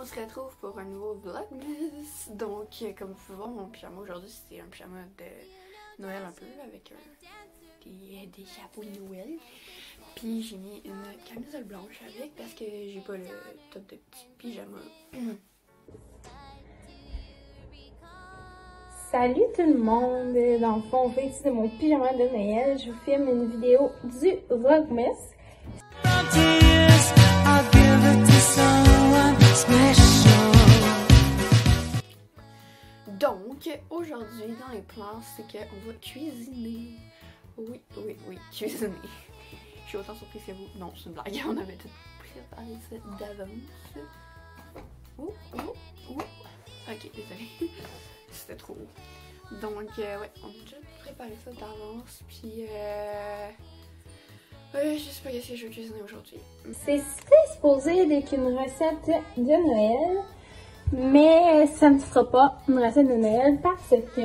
on se retrouve pour un nouveau vlogmas. Donc, comme vous pouvez voir, mon pyjama aujourd'hui, c'est un pyjama de Noël un peu, avec des chapeaux de Noël. Puis j'ai mis une camisole blanche avec parce que j'ai pas le top de petit pyjama. Salut tout le monde! Dans le fond, on fait ici de mon pyjama de Noël. Je vous filme une vidéo du Vlogmas. Donc, aujourd'hui, dans les plans, c'est qu'on va cuisiner. Oui, cuisiner. Je suis autant surprise que vous. Non, c'est une blague. On avait tout préparé ça d'avance. Ok, désolé. C'était trop haut. Donc, ouais, on a déjà préparé ça d'avance. Puis, je sais pas ce que je vais cuisiner aujourd'hui. C'est supposé d'être une recette de Noël, mais ça ne sera pas une recette de Noël parce que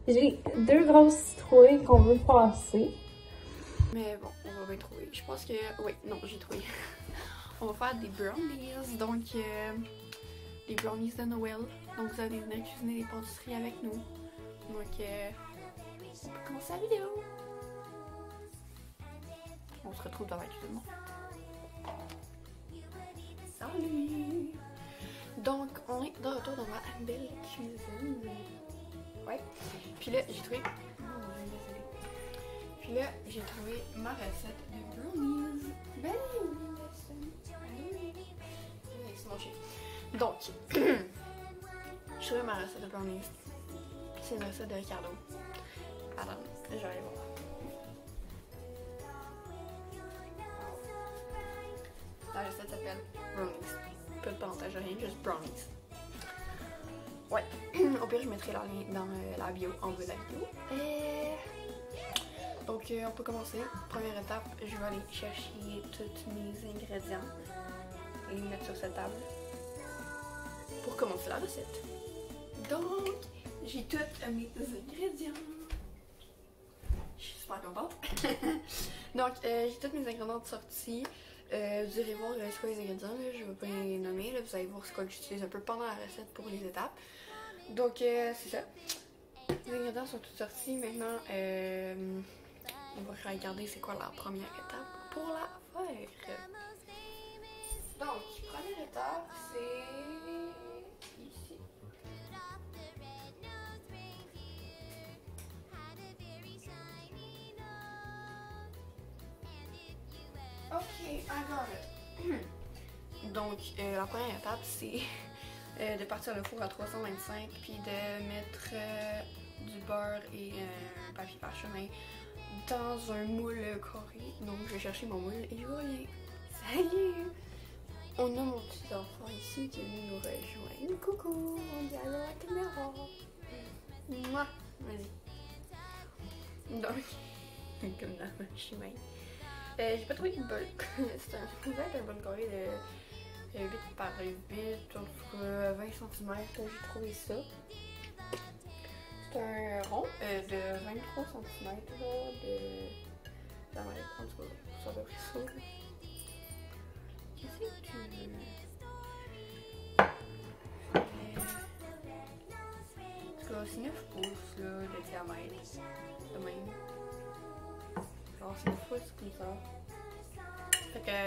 j'ai deux grosses citrouilles qu'on veut passer. Mais bon, on va bien trouver. Je pense que... Oui, non, j'ai trouvé. On va faire des brownies, donc des brownies de Noël. Donc vous allez venir cuisiner des pâtisseries avec nous. Donc on peut commencer la vidéo. On se retrouve dans la cuisine. Salut! Donc on est de retour dans ma belle cuisine. Ouais. Puis là j'ai trouvé... Puis là j'ai trouvé ma recette de brownies. Ben oui! C'est mon chien. Donc, je trouvais ma recette de brownies. C'est une recette de Ricardo. Attends, je vais aller voir. La recette s'appelle brownies. Peu de parenthèse, rien, juste brownies. Ouais, au pire je mettrai le lien dans la bio, en bas de la vidéo. Donc on peut commencer. Première étape, je vais aller chercher tous mes ingrédients et les mettre sur cette table pour commencer la recette. Donc, j'ai tous mes ingrédients. Je suis super contente. Donc, j'ai tous mes ingrédients de sortie. Vous irez voir c'est quoi les ingrédients, là. Je ne vais pas les nommer. Là. Vous allez voir ce que j'utilise un peu pendant la recette pour les étapes. Donc, c'est ça. Les ingrédients sont tous sortis. Maintenant, on va regarder c'est quoi la première étape pour la faire. Donc, première étape, c'est ici. Ok, I got it. Donc, la première étape, c'est de partir le four à 325 puis de mettre du beurre et un papier parchemin dans un moule carré. Donc, je vais chercher mon moule et je reviens. Salut! On a mon petit enfant ici qui est venu nous rejoindre. Coucou, on dit allô à la caméra. Moi, vas-y. Donc, comme dans le chemin. J'ai pas trouvé de bol. C'est un bol carré de 8 par 8, entre 20 cm. J'ai trouvé ça. C'est un rond de 23 cm. J'aimerais prendre ça de ça. Qu'est-ce que tu veux? C'est 9 pouces là, de diamètre. De même. Genre c'est 9 pouces comme ça. Fait que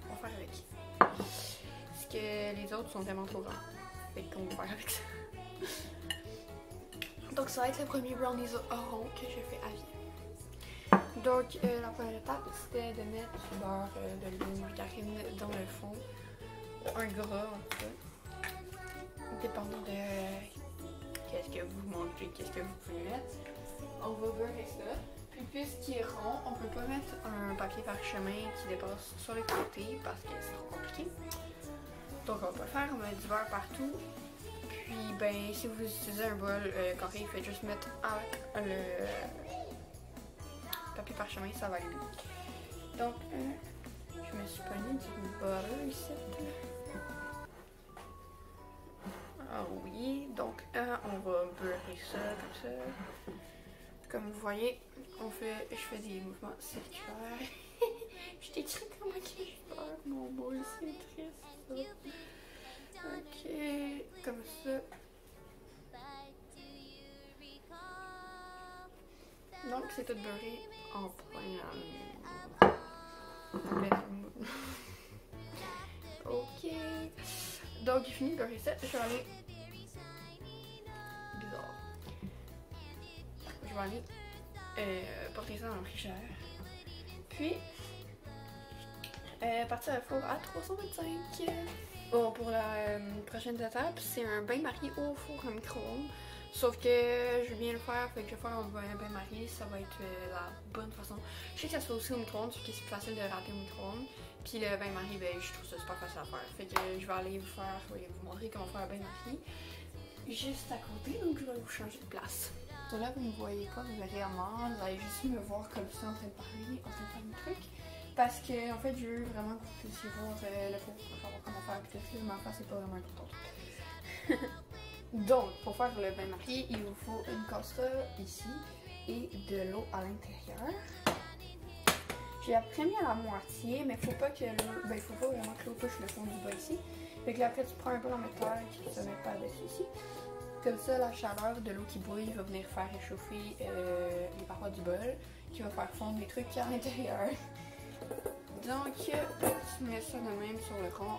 on va faire avec. Parce que les autres sont tellement trop grands. Fait qu'on va faire avec ça. Donc ça va être le premier brownies au rond que je fais à vie. Donc la première étape c'était de mettre du beurre, de l'huile, margarine dans le fond. Un gras en tout cas. Dépendant de qu'est-ce que vous mangez, qu'est-ce que vous pouvez mettre. On va beurrer ça. Puis puisqu'il est rond, on peut pas mettre un papier parchemin qui dépasse sur les côtés parce que c'est trop compliqué. Donc on va pas le faire, on va mettre du beurre partout. Puis ben si vous utilisez un bol carré, faites juste mettre le papier parchemin, ça va aller mieux. Donc je me suis pogné du beurre ici. Ah oui, donc on va beurrer ça comme ça. Comme vous voyez, je fais des mouvements circulaires. Je t'écris comment que je beurre mon mon boule, c'est triste ça. Ok, comme ça. Donc c'est tout beurré en plein. Ok. Donc j'ai fini de beurrer ça. Je vais aller. Bizarre. Je vais aller porter ça dans le frigidaire. Puis partir à four à 325. Bon, pour la prochaine étape, c'est un bain-marie au four à micro-ondes. Sauf que je vais bien le faire, fait que je vais faire un bain-marie, ça va être la bonne façon. Je sais que ça se fait aussi au micro-ondes, parce que c'est plus facile de rater au micro-ondes. Puis le bain-marie, ben, je trouve ça super facile à faire. Fait que je vais aller vous faire, je vais vous montrer comment faire un bain-marie juste à côté, donc je vais vous changer de place. Donc là, vous ne me voyez pas vraiment, vous allez juste me voir comme ça en train de parler, en train de faire des trucs. Parce que, en fait, je veux vraiment que vous puissiez voir le cours pour savoir comment faire, puis que ma face c'est pas vraiment important. Donc, pour faire le bain-marie, il vous faut une casserole ici et de l'eau à l'intérieur. J'ai après mis à la moitié, mais faut pas que l'eau, ben, faut pas vraiment que l'eau touche le fond du bas ici. Fait que là, après, tu prends un peu en métal qui se met pas dessus ici. Comme ça, la chaleur de l'eau qui bouille va venir faire réchauffer les parois du bol, qui va faire fondre les trucs à l'intérieur. Donc, tu mets ça de même sur le rond.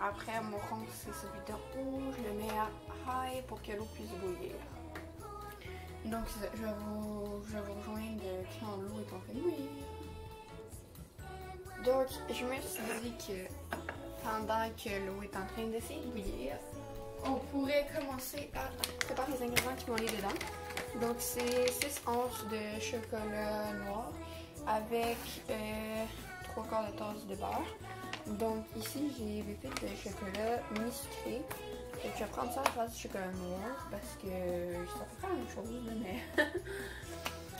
Après, mon rond, c'est celui d'en haut. Je le mets à high pour que l'eau puisse bouillir. Donc, je vais vous rejoindre quand l'eau est en train de bouillir. Donc, je me suis dit que pendant que l'eau est en train d'essayer de bouillir, on pourrait commencer à préparer les ingrédients qui vont aller dedans. Donc, c'est 6 onces de chocolat noir avec 3/4 de tasse de beurre. Donc ici j'ai des fils de chocolat mi-sucré. Et je vais prendre ça à la place du chocolat noir parce que ça fait pas la même chose,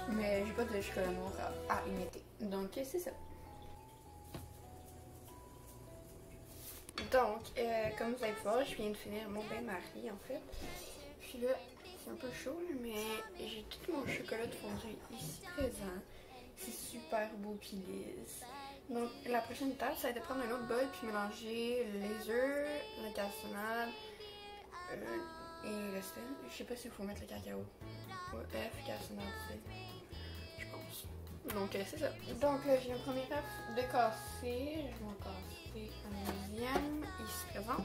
mais j'ai pas de chocolat noir à imiter. Donc c'est ça. Donc comme vous allez voir, je viens de finir mon bain-marie en fait. Puis là c'est un peu chaud mais j'ai tout mon chocolat de fondu ici présent. C'est super beau pis lisse. Donc la prochaine étape, ça va être de prendre un autre bol puis mélanger les œufs, la cassonade et le sel. Je sais pas s'il faut mettre le cacao. Ouais, F, cassonade, sel. Je pense. Donc c'est ça. Donc j'ai un premier œuf de casser. Je vais en casser un deuxième ici présent.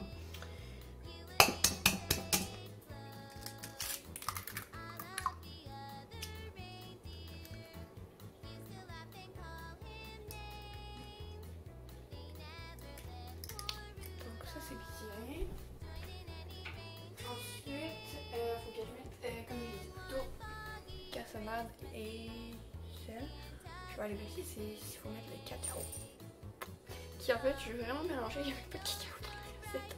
Et sel. Je vais aller vérifier s'il faut mettre le cacao. Qui en fait, je veux vraiment mélanger. Il n'y avait pas de cacao dans la recette.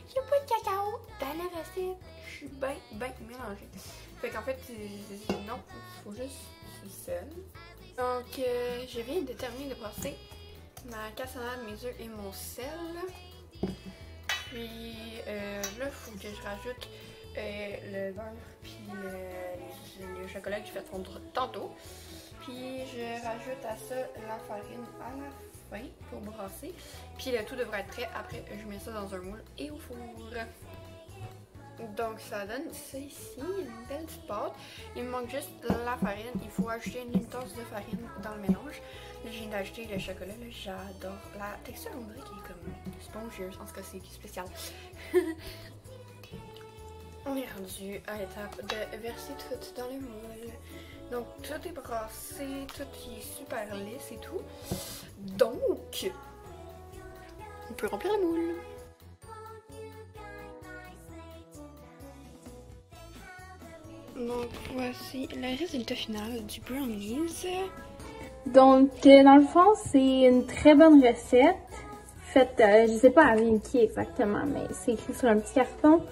Il n'y a pas de cacao dans la recette. Je suis bien mélangée. Fait qu'en fait, non, il faut juste du sel. Donc, je viens de terminer de brasser ma cassonade, mes œufs et mon sel. Puis là, il faut que je rajoute le beurre puis le chocolat que je vais fondre tantôt. Puis je rajoute à ça la farine à la fin pour brasser. Puis le tout devrait être prêt. Après, je mets ça dans un moule et au four. Donc ça donne ça ici, une belle petite pâte. Il me manque juste la farine. Il faut ajouter une tasse de farine dans le mélange. Là, je viens d'ajouter le chocolat. J'adore. La texture, on dirait qu'elle est comme spongieuse. En tout cas, c'est spécial. On est rendu à l'étape de verser tout dans le moule. Donc tout est brassé, tout est super lisse et tout. Donc, on peut remplir le moule. Donc voici le résultat final du brownies. Donc, dans le fond, c'est une très bonne recette. Faite, je sais pas avec qui exactement, mais c'est écrit sur un petit carton.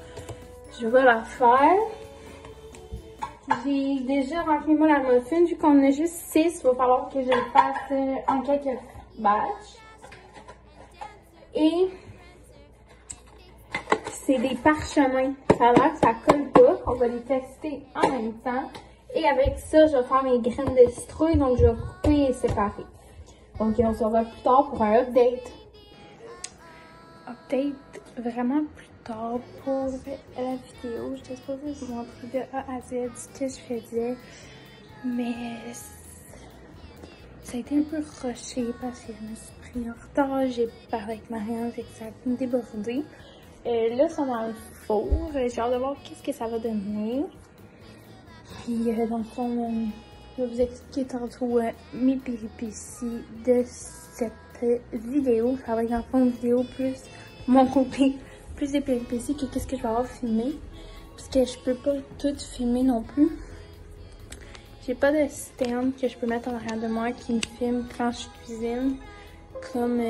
Je vais la faire. J'ai déjà rempli moi la muffin. Vu qu'on a juste 6, il va falloir que je le fasse en quelques batchs. Et c'est des parchemins. Ça a l'air que ça colle pas. On va les tester en même temps. Et avec ça, je vais faire mes graines de citrouille. Donc, je vais couper et séparer. Donc on se revoit plus tard pour un update. Update vraiment plus tard pour la vidéo. Je t'ai supposée vous montrer de A à Z ce que je faisais. Mais ça a été un peu rushé parce que je me suis pris en retard. J'ai parlé avec Marianne, fait que ça a pu me déborder. Là, c'est dans le four. J'ai hâte de voir qu'est-ce que ça va donner. Puis, dans le fond, je vais vous expliquer tantôt mes péripéties de cette vidéo. Ça va être dans le fond une vidéo plus mon côté, plus des péripéties que qu'est-ce que je vais avoir filmé. Parce que je peux pas tout filmer non plus. J'ai pas de stand que je peux mettre en arrière de moi qui me filme quand je cuisine. Comme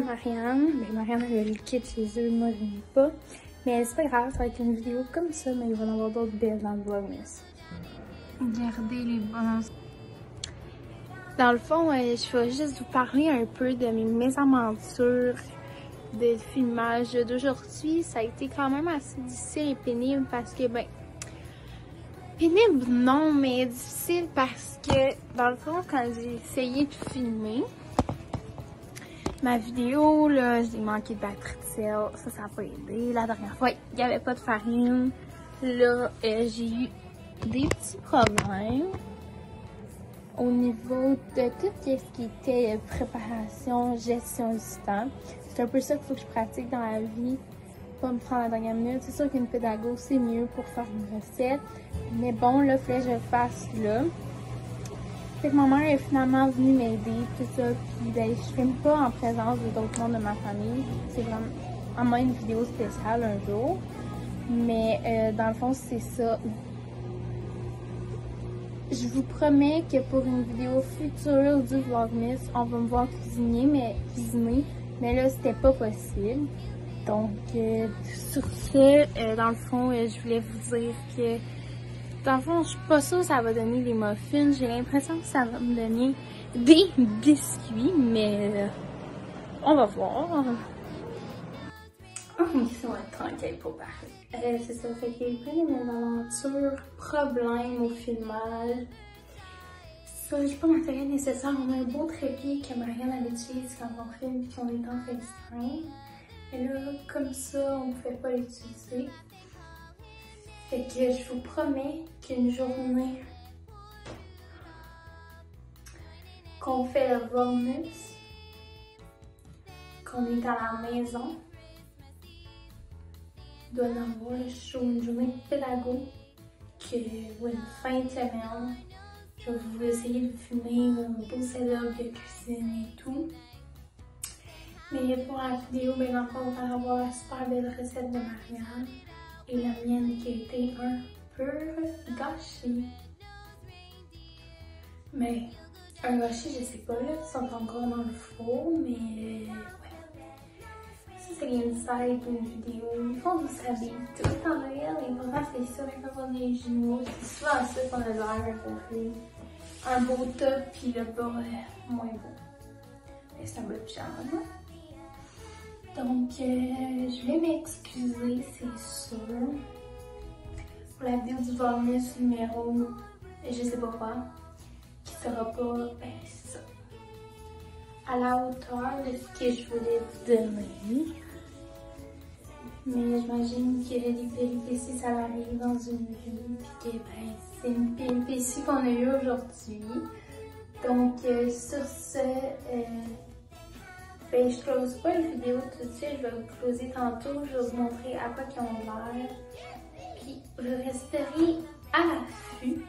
Marianne. Mais Marianne a le liquide chez eux, moi je n'ai pas. Mais c'est pas grave, ça va être une vidéo comme ça, mais il va y en avoir d'autres belles dans le vlogmas. Regardez les bonnes. Dans le fond, je vais juste vous parler un peu de mes mésaventures de filmage d'aujourd'hui. Ça a été quand même assez difficile et pénible parce que, pénible non, mais difficile parce que, dans le fond, quand j'ai essayé de filmer ma vidéo, là, j'ai manqué de batterie de sel, ça n'a pas aidé. La dernière fois, il n'y avait pas de farine. Là, j'ai eu des petits problèmes au niveau de tout ce qui était préparation, gestion du temps. C'est un peu ça qu'il faut que je pratique dans la vie, pas me prendre à la dernière minute. C'est sûr qu'une pédago, c'est mieux pour faire une recette, mais bon, là, il fallait que je le fasse là. Fait que ma mère est finalement venue m'aider, tout ça, puis je filme pas en présence d'autres membres de ma famille. C'est vraiment, en moins une vidéo spéciale un jour, mais dans le fond, c'est ça. Je vous promets que pour une vidéo future du Vlogmas, on va me voir cuisiner, mais là, c'était pas possible. Donc, sur ce, dans le fond, je voulais vous dire que, dans le fond, je suis pas sûre que ça va donner des muffins. J'ai l'impression que ça va me donner des biscuits, mais on va voir. Ils sont tranquilles pour parler. C'est ça, fait qu'il y a eu plein de mésaventures, problèmes au filmage. Ça, j'ai pas le matériel nécessaire. On a un beau trépied que Marianne avait utilisé quand on filme et qu'on est en FaceTime. Et là, comme ça, on ne pouvait pas l'utiliser. Fait que je vous promets qu'une journée qu'on fait le Vlogmas, qu'on est à la maison, doit y avoir une journée de pédago ou une fin de semaine. Je vais vous essayer de filmer un beau setup de cuisine et tout. Mais pour la vidéo, bien encore, on va avoir la super belle recette de Marianne et la mienne qui a été un peu gâchée. Mais un gâchis, je sais pas, là, ils sont encore dans le four, mais ouais. Ça, c'est l'inside d'une vidéo. Ils font du s'habiller tout en réel. L'important, c'est ça, quand on est jumeaux. C'est souvent ça qu'on a l'air qu'on fait. Un beau top, puis le bas moins beau. Et c'est un beau pyjama, hein? Donc, je vais m'excuser, c'est sûr, pour la vidéo du Vlogmas numéro, je sais pas quoi, qui sera pas, c'est ça, à la hauteur de ce que je voulais vous donner. Mais j'imagine que les péripéties, ça arrive dans une vie, puis que, c'est une péripétie qu'on a eue aujourd'hui. Donc, sur ce, je close pas une vidéo tout de suite, je vais vous closer tantôt, je vais vous montrer à quoi ils ont l'air. Puis je resterai à l'affût.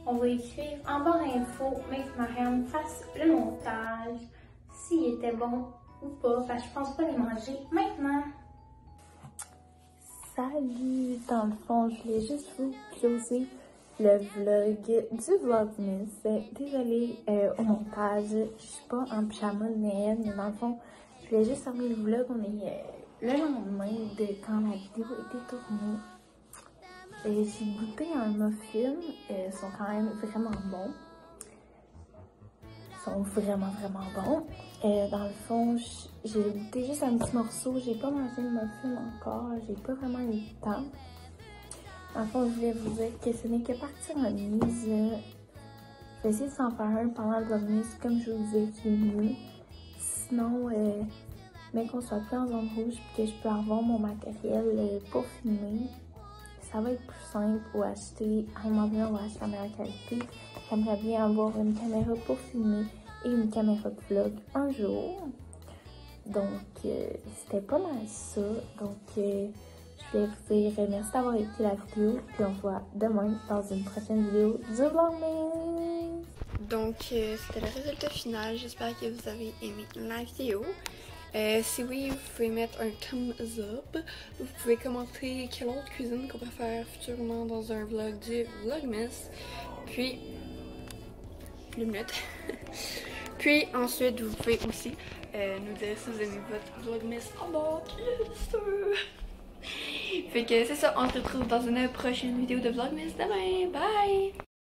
On va écrire en barre info, mais que Marianne fasse le montage, s'il était bon ou pas, parce que je pense pas les manger maintenant. Salut! Dans le fond, je voulais juste vous closer le vlog du Vlogmas. Désolée au montage, je suis pas en pyjama de Noël, mais dans le fond, je voulais juste fermer le vlog. On est le lendemain de quand la vidéo était tournée. J'ai goûté un muffin, ils sont quand même vraiment bons. Ils sont vraiment bons. Dans le fond, j'ai goûté juste un petit morceau, j'ai pas mangé le muffin encore, j'ai pas vraiment eu le temps. En fait, je voulais vous dire que ce n'est que partie remise. Je vais essayer de s'en faire un pendant le Vlogmas, comme je vous disais, qui est mieux. Sinon, mais qu'on soit plus en zone rouge et que je peux avoir mon matériel pour filmer, ça va être plus simple ou acheter à un moment donné, on va acheter la meilleure qualité. J'aimerais bien avoir une caméra pour filmer et une caméra de vlog un jour. Donc, c'était pas mal ça. Donc, je voulais vous dire merci d'avoir écouté la vidéo. Puis on se voit demain dans une prochaine vidéo du Vlogmas. Donc, c'était le résultat final. J'espère que vous avez aimé la vidéo. Si oui, vous pouvez mettre un thumbs up. Vous pouvez commenter quelle autre cuisine qu'on peut faire futurement dans un vlog du Vlogmas. Puis, 2 minutes. Puis ensuite, vous pouvez aussi nous dire si vous aimez votre Vlogmas en bas. Fait que c'est ça, on se retrouve dans une prochaine vidéo de Vlogmas demain. Bye!